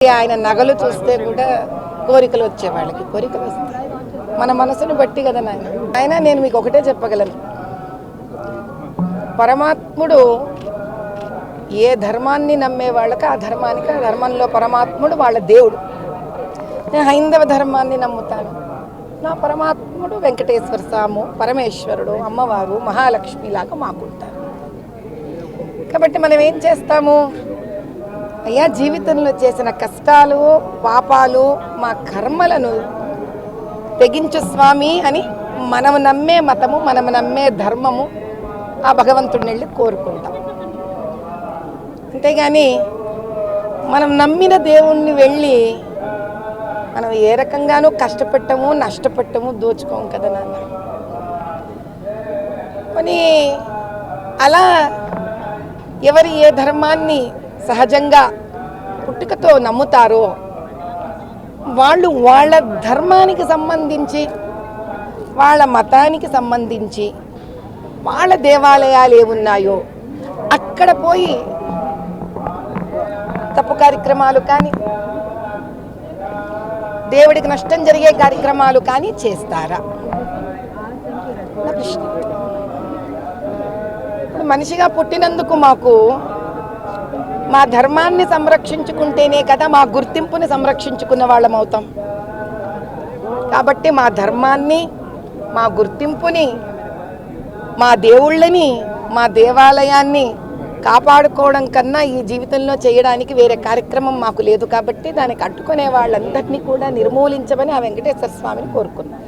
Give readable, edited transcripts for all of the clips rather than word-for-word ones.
ఆయన నగలు చూస్తే కూడా కోరికలు వచ్చే వాళ్ళకి కోరికలు వస్తాయి. మన మనసును బట్టి కదా ఆయన. నేను మీకు ఒకటే చెప్పగలను, పరమాత్ముడు ఏ ధర్మాన్ని నమ్మే వాళ్ళకి ఆ ధర్మానికి, ఆ ధర్మంలో పరమాత్ముడు వాళ్ళ దేవుడు. నేను హైందవ ధర్మాన్ని నమ్ముతాను. నా పరమాత్ముడు వెంకటేశ్వర స్వామి, పరమేశ్వరుడు, అమ్మవారు, మహాలక్ష్మి లాగా మాకుంటారు. కాబట్టి మనం ఏం చేస్తాము, అయ్యా జీవితంలో చేసిన కష్టాలు పాపాలు మా కర్మలను తెగించు స్వామి అని మనం నమ్మే మతము, మనం నమ్మే ధర్మము ఆ భగవంతుడిని వెళ్ళి కోరుకుంటాం. అంతేగాని మనం నమ్మిన దేవుణ్ణి వెళ్ళి మనం ఏ రకంగానూ కష్టపెట్టము, నష్టపెట్టము, దోచుకోము కదా నాన్న. కానీ అలా ఎవరు ఏ ధర్మాన్ని సహజంగా పుట్టుకతో నమ్ముతారో వాళ్ళు వాళ్ళ ధర్మానికి సంబంధించి, వాళ్ళ మతానికి సంబంధించి, వాళ్ళ దేవాలయాలు ఏమున్నాయో అక్కడ పోయి తప్పు కార్యక్రమాలు కానీ, దేవుడికి నష్టం జరిగే కార్యక్రమాలు కానీ చేస్తారా? నా ప్రశ్న. ఇప్పుడు మనిషిగా పుట్టినందుకు మాకు మా ధర్మాన్ని సంరక్షించుకుంటేనే కదా మా గుర్తింపుని సంరక్షించుకున్న వాళ్ళం అవుతాం. కాబట్టి మా ధర్మాన్ని, మా గుర్తింపుని, మా దేవుళ్ళని, మా దేవాలయాన్ని కాపాడుకోవడం కన్నా ఈ జీవితంలో చేయడానికి వేరే కార్యక్రమం మాకు లేదు. కాబట్టి దానికి అడ్డుకునే వాళ్ళందరినీ కూడా నిర్మూలించమని ఆ వెంకటేశ్వర స్వామిని కోరుకున్నాం.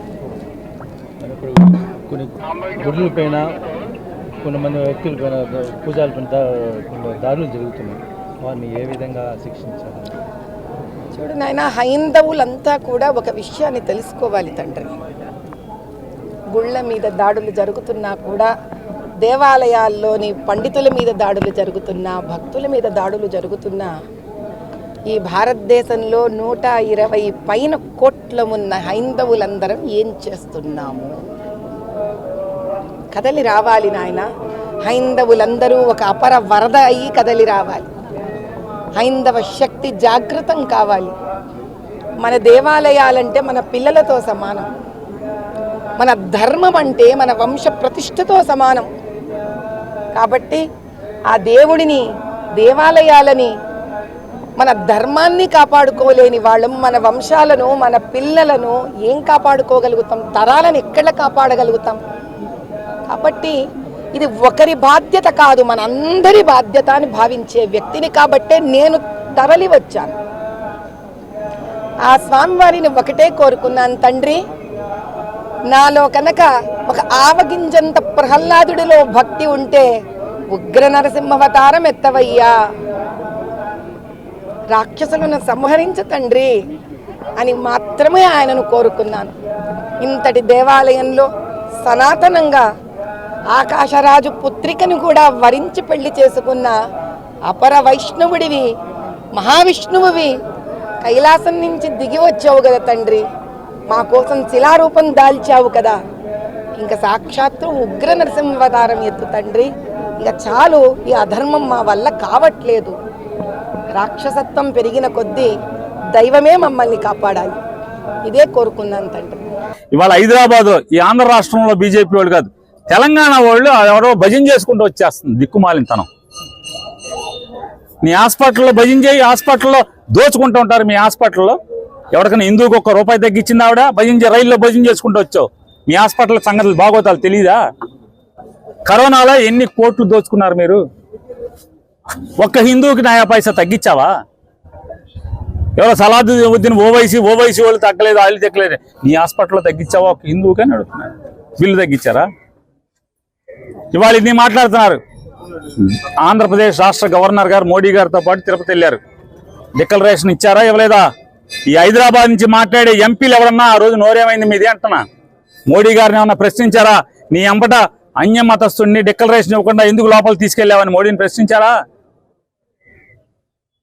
కొంతమంది వ్యక్తుల పైన పూజల పైన దాడులు జరుగుతున్నాయి, వారిని ఏ విధంగా శిక్షించాలి? చూడు నాయన, హైందవులంతా కూడా ఒక విషయాన్ని తెలుసుకోవాలి తండ్రి. గుళ్ళ మీద దాడులు జరుగుతున్నా కూడా, దేవాలయాల్లోని పండితుల మీద దాడులు జరుగుతున్నా, భక్తుల మీద దాడులు జరుగుతున్నా, ఈ భారతదేశంలో 120 పైన కోట్ల ఉన్న హైందవులందరం ఏం చేస్తున్నాము? కదలి రావాలి నాయన. హైందవులందరూ ఒక అపర వరద అయ్యి కదలి రావాలి. హైందవ శక్తి జాగృతం కావాలి. మన దేవాలయాలంటే మన పిల్లలతో సమానం. మన ధర్మం అంటే మన వంశ ప్రతిష్టతో సమానం. కాబట్టి ఆ దేవుడిని, దేవాలయాలని, మన ధర్మాన్ని కాపాడుకోలేని వాళ్ళం మన వంశాలను, మన పిల్లలను ఏం కాపాడుకోగలుగుతాం? తరాలను ఎక్కడ కాపాడగలుగుతాం? కాబట్టి ఇది ఒకరి బాధ్యత కాదు, మనందరి బాధ్యత అని భావించే వ్యక్తిని. కాబట్టే నేను తరలి వచ్చాను. ఆ స్వామివారిని ఒకటే కోరుకున్నాను, తండ్రి నాలో కనుక ఒక ఆవగింజంత ప్రహ్లాదుడిలో భక్తి ఉంటే ఉగ్ర నరసింహావతారం ఎత్తవయ్యా, రాక్షసులను సంహరించు తండ్రి అని మాత్రమే ఆయనను కోరుకున్నాను. ఇంతటి దేవాలయంలో సనాతనంగా ఆకాశరాజు పుత్రికను కూడా వరించి పెళ్లి చేసుకున్న అపర వైష్ణవుడివి, మహావిష్ణువువి, కైలాసం నుంచి దిగి వచ్చావు కదా తండ్రి, మా కోసం శిలారూపం దాల్చావు కదా, ఇంకా సాక్షాత్తు ఉగ్ర నరసింహావతారం ఎత్తు తండ్రి. ఇక చాలు, ఈ అధర్మం మా వల్ల కావట్లేదు. రాక్షసత్వం పెరిగిన కొద్దీ దైవమే మమ్మల్ని కాపాడాలి. ఇదే కోరుకున్నాను తండ్రి. ఇవాళ హైదరాబాద్, ఈ ఆంధ్ర రాష్ట్రంలో బీజేపీ వాళ్ళు కాదు, తెలంగాణ వాళ్ళు ఎవరో భజన చేసుకుంటూ వచ్చేస్తుంది దిక్కుమాలినతనం. నీ హాస్పిటల్లో భజన చేయి, హాస్పిటల్లో దోచుకుంటూ ఉంటారు. మీ హాస్పిటల్లో ఎవరికైనా హిందూకి ₹1 తగ్గించింది ఆవిడ, రైల్లో భజన చేసుకుంటూ వచ్చావు. మీ హాస్పిటల్ సంగతులు బాగోతాలు తెలీదా? కరోనాలో ఎన్ని కోట్లు దోచుకున్నారు మీరు? ఒక్క హిందూకి 90 పైసా తగ్గించావా? ఎవరో సలాదుద్దీన్ ఓవైసీ వాళ్ళు తగ్గలేదు, వాళ్ళు తగ్గలేదు. నీ హాస్పిటల్లో తగ్గించావా? ఒక హిందూకి అని అడుగుతున్నారు. బిల్లు తగ్గించారా? ఇవాళ ఇన్ని మాట్లాడుతున్నారు. ఆంధ్రప్రదేశ్ రాష్ట్ర గవర్నర్ గారు మోడీ గారితో పాటు తిరుపతి వెళ్ళారు. డిక్లరేషన్ ఇచ్చారా, ఇవ్వలేదా? ఈ హైదరాబాద్ నుంచి మాట్లాడే ఎంపీలు ఎవరన్నా ఆ రోజు నోరేమైంది మీది అంటున్నా? మోడీ గారిని ఏమన్నా ప్రశ్నించారా? నీ అంబట అన్య మతస్థుడిని డిక్లరేషన్ ఇవ్వకుండా ఎందుకు లోపల తీసుకెళ్లావని మోడీని ప్రశ్నించారా?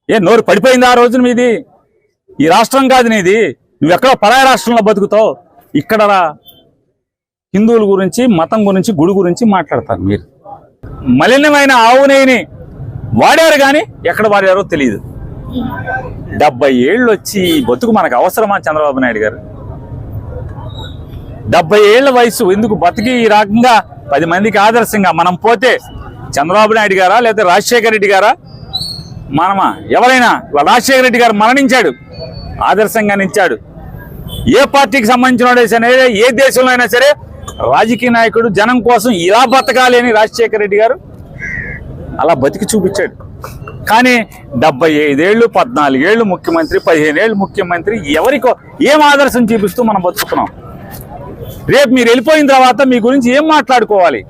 నోరు పడిపోయింది ఆ రోజున మీది? ఈ రాష్ట్రం కాదు నీది, నువ్వెక్కడో పరాయ రాష్ట్రంలో బతుకుతావు. ఇక్కడ హిందువుల గురించి, మతం గురించి, గుడి గురించి మాట్లాడతారు మీరు. మలినమైన ఆవు నెయ్యిని వాడారు కానీ ఎక్కడ వాడారో తెలియదు. 70 ఏళ్ళు వచ్చి ఈ బతుకు మనకు అవసరమా చంద్రబాబు నాయుడు గారు? 70 ఏళ్ల వయసు ఎందుకు బతికి ఈ రకంగా 10 మందికి ఆదర్శంగా మనం పోతే చంద్రబాబు నాయుడు గారా లేదా రాజశేఖర రెడ్డి గారా మనమా? ఎవరైనా రాజశేఖర రెడ్డి గారు మరణించాడు, ఆదర్శంగా నిలిచాడు. ఏ పార్టీకి సంబంధించిన సరే, ఏ దేశంలో అయినా సరే రాజకీయ నాయకుడు జనం కోసం ఇలా బతకాలి అని రాజశేఖర రెడ్డి గారు అలా బతికి చూపించాడు. కానీ 75 ఏళ్ళు, 14 ఏళ్ళు ముఖ్యమంత్రి, 15 ఏళ్ళు ముఖ్యమంత్రి, ఎవరికో ఏం ఆదర్శం చూపిస్తూ మనం బతుకుతున్నాం? రేపు మీరు వెళ్ళిపోయిన తర్వాత మీ గురించి ఏం మాట్లాడుకోవాలి?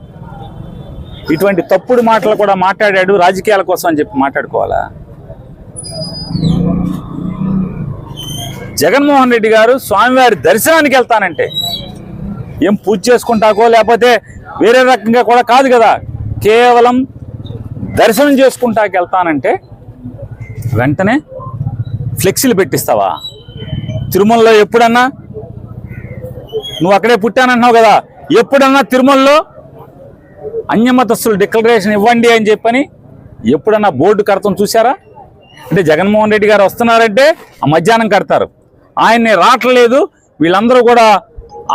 ఇటువంటి తప్పుడు మాటలు కూడా మాట్లాడాడు రాజకీయాల కోసం అని చెప్పి మాట్లాడుకోవాలా? జగన్మోహన్ రెడ్డి గారు స్వామివారి దర్శనానికి వెళ్తానంటే ఏం పూజ చేసుకుంటాకో లేకపోతే వేరే రకంగా కూడా కాదు కదా, కేవలం దర్శనం చేసుకుంటాకి వెళ్తానంటే వెంటనే ఫ్లెక్సీలు పెట్టిస్తావా? తిరుమలలో ఎప్పుడన్నా నువ్వు అక్కడే పుట్టానంటున్నావు కదా, ఎప్పుడన్నా తిరుమలలో అన్యమతస్తులు డిక్లరేషన్ ఇవ్వండి అని చెప్పని ఎప్పుడన్నా బోర్డు కడతాం చూసారా? అంటే జగన్మోహన్ రెడ్డి గారు వస్తున్నారంటే ఆ మధ్యాహ్నం కడతారు, ఆయన్ని రావట్లేదు, వీళ్ళందరూ కూడా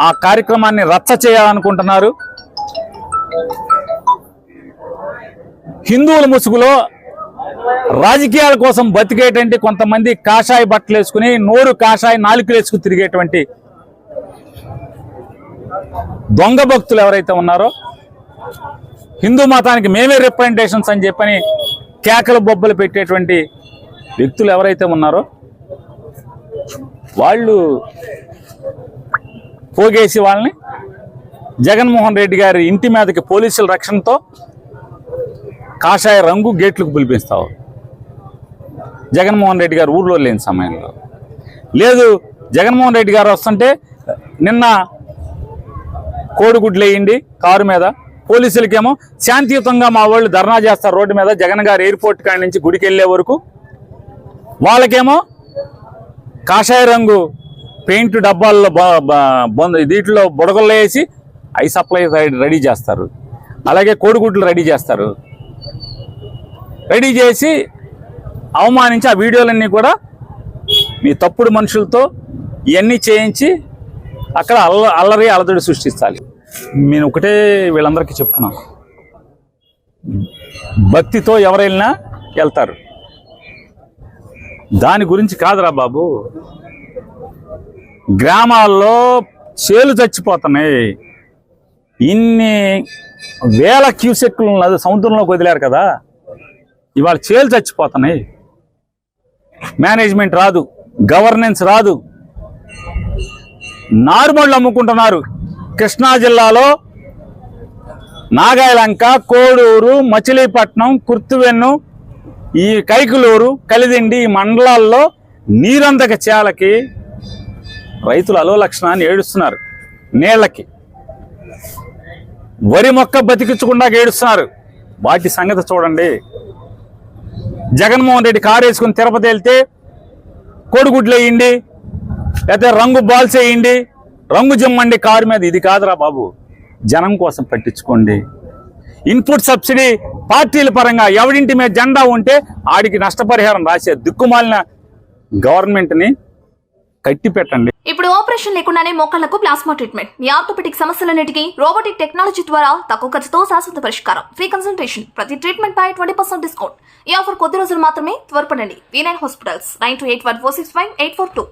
ఆ కార్యక్రమాన్ని రచ్చ చేయాలనుకుంటున్నారు. హిందువుల ముసుగులో రాజకీయాల కోసం బతికేటువంటి కొంతమంది కాషాయ బట్టలు వేసుకుని నోరు కాషాయ నాలుకలు వేసుకుని తిరిగేటువంటి దొంగ భక్తులు ఎవరైతే ఉన్నారో, హిందూ మతానికి మేమే రిప్రజెంటేషన్స్ అని చెప్పని కేకలు బొబ్బలు పెట్టేటువంటి వ్యక్తులు ఎవరైతే ఉన్నారో వాళ్ళు పోగేసి వాళ్ళని జగన్మోహన్ రెడ్డి గారి ఇంటి మీదకి పోలీసుల రక్షణతో కాషాయ రంగు గేట్లకు పిలిపిస్తావు. జగన్మోహన్ రెడ్డి గారు ఊర్లో లేని సమయంలో లేదు, జగన్మోహన్ రెడ్డి గారు వస్తుంటే నిన్న కోడిగుడ్లు వేయండి కారు మీద, పోలీసులకేమో శాంతియుతంగా మా వాళ్ళు ధర్నా చేస్తారు రోడ్డు మీద జగన్ గారు ఎయిర్పోర్ట్ కాడి నుంచి గుడికి వెళ్ళే వరకు, వాళ్ళకేమో కాషాయ రంగు పెయింట్ డబ్బాల్లో దీంట్లో బుడగల్లో వేసి ఐ సప్లై రెడీ చేస్తారు, అలాగే కోడిగుడ్లు రెడీ చేస్తారు. రెడీ చేసి అవమానించి ఆ వీడియోలన్నీ కూడా మీ తప్పుడు మనుషులతో ఇవన్నీ చేయించి అక్కడ అల్లరి అలజడి సృష్టించాలి. నేను ఒకటే వీళ్ళందరికీ చెప్తున్నాను, భక్తితో ఎవరైనా వెళ్తారు, దాని గురించి కాదురా బాబు. గ్రామాల్లో చేలు చచ్చిపోతున్నాయి, ఇన్ని వేల క్యూసెక్లు సముద్రంలోకి వదిలేరు కదా, ఇవాళ చేలు చచ్చిపోతున్నాయి. మేనేజ్మెంట్ రాదు, గవర్నెన్స్ రాదు, నార్మల్ అమ్ముకుంటున్నారు. కృష్ణా జిల్లాలో నాగాయలంక, కోడూరు, మచిలీపట్నం, కుర్తువెన్ను, ఈ కైకులూరు, కలిదిండి ఈ మండలాల్లో నీరందక చేలకి రైతులు అలోలక్షణాన్ని ఏడుస్తున్నారు. నీళ్లకి వరి మొక్క బతికించకుండా ఏడుస్తున్నారు. వాటి సంగతి చూడండి. జగన్మోహన్ రెడ్డి కారు వేసుకుని తిరుపతి వెళ్తే కోడిగుడ్లు వేయండి, లేకపోతే రంగు బాల్స్ వేయండి, రంగు జమ్మండి కారు మీద. ఇది కాదురా బాబు, జనం కోసం పట్టించుకోండి. ఇన్పుట్ సబ్సిడీ పార్టీల పరంగా ఎవడింటి మీద జెండా ఉంటే ఆడికి నష్టపరిహారం రాసే దిక్కుమాలిన గవర్నమెంట్ని కట్టి పెట్టండి. ఇప్పుడు ఆపరేషన్ లేకుండానే మోకాళ్లకు ప్లాస్మా ట్రీట్మెంట్, మీ ఆర్థోపెటిక్ సమస్యలన్నిటికీ రోబోటిక్ టెక్నాలజీ ద్వారా తక్కువ ఖర్చుతో శాశ్వత పరిష్కారం, ఫ్రీ కన్సల్టేషన్, ప్రతి ట్రీట్మెంట్ పై 20% డిస్కౌంట్. ఈ ఆఫర్ కొద్ది రోజులు మాత్రమే, త్వరపడండి. V9 hospitals 9281465842.